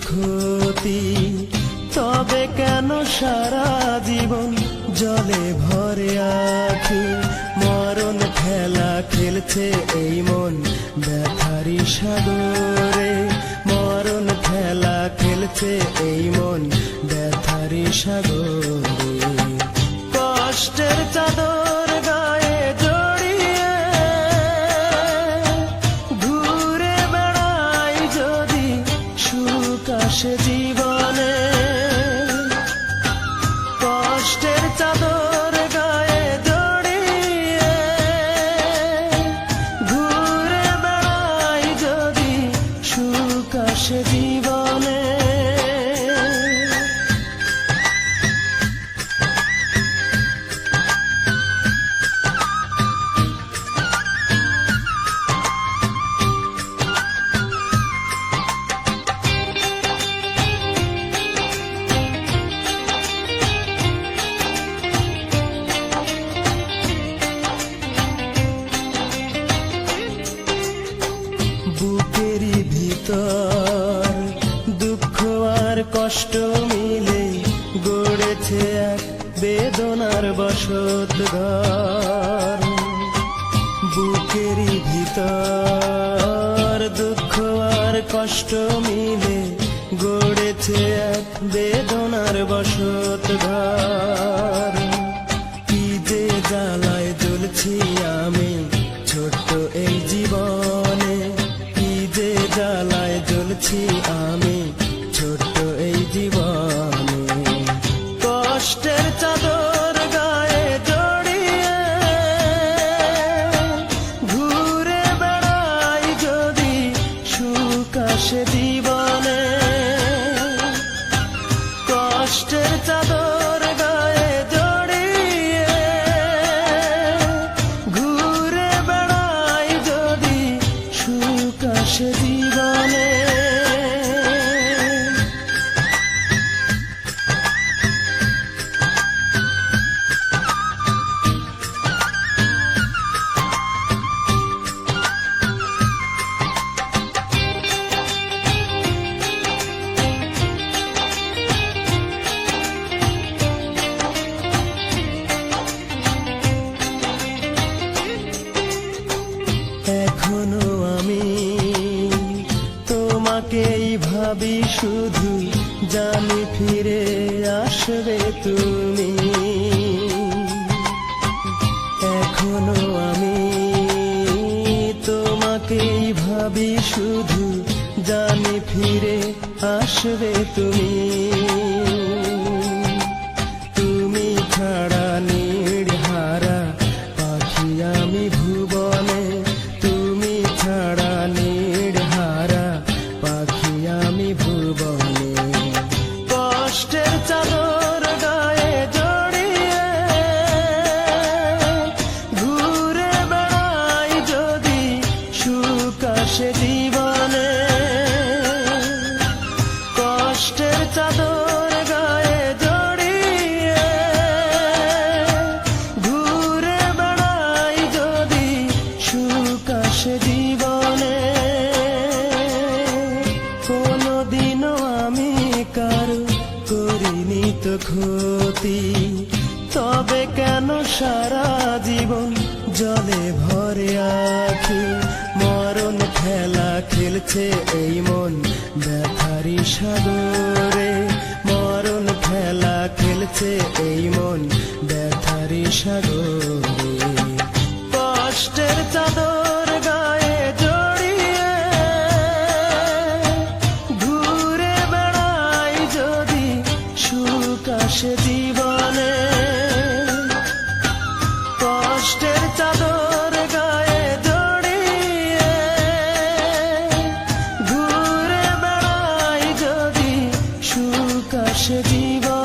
ক্ষতি, তবে কেন সারা জীবন জলে ভরে আখি? মরণ খেলা খেলছে এই মন ব্যথারি সাগরে, মরণ খেলা খেলছে এই মন ব্যথারি সাগরে। কষ্টের চাদর গায়ে জড়িয়ে ঘুরে বেড়াই যদি সুখ আসে জীবনে, কষ্টের চাদর গায়ে জড়িয়ে ঘুরে বেড়াই যদি সুখ আসে জীবনে। বুকেরই ভিতর দুঃখ আর কষ্ট মিলে গড়েছে এক বেদনার বসত ঘর। বুকেরই ভিতর দুঃখ আর কষ্ট মিলে গড়েছে এক বেদনার বসত ঘর। কি যে জ্বালায় জ্বলছি আমি ছোট্ট এই জীবনে, জ্বালায় জ্বলছি আমি ছোট্ট এই জীবনে। কষ্টের চাদর গায়ে জড়িয়ে ঘুরে বেড়াই যদি সুখ আসে জীবনে, কষ্টের চাদর গায়ে জড়িয়ে ঘুরে বেড়াই যদি সুখ আসে জীবনে। এখনো আমি তোমাকেই ভাবি শুধু, জানি ফিরে আসবে তুমি। এখনো আমি তোমাকেই ভাবি শুধু, জানি ফিরে আসবে তুমি। তুমি ছাড়া নির্হারা পাখি আমি ভুবনে, তুমি ছাড়া নির্হারা পাখি আমি ভুবনে। কষ্টের চাদর গায়ে জড়িয়ে ঘুরে বেড়াই যদি সুখ আসে জীবনে, কষ্টের চাদর গায়ে জড়িয়ে ঘুরে বেড়াই যদি সুখ আসে জীবনে। কোনদিনও আমি কারো করিনি তো ক্ষতি, তবে কেন সারা জীবন জলে ভরে আখি? মরণ খেলা খেলছে এই মন ব্যথারি সাগরে, মরণ খেলা খেলছে এই মন ব্যথারি সাগরে। কষ্টের চাদর গায়ে জড়িয়ে ঘুরে বেড়াই যদি সুখ আসে জীবনে, কষ্টের চাদর গায়ে জড়িয়ে ঘুরে বেড়াই যদি সুখ আসে জীবনে।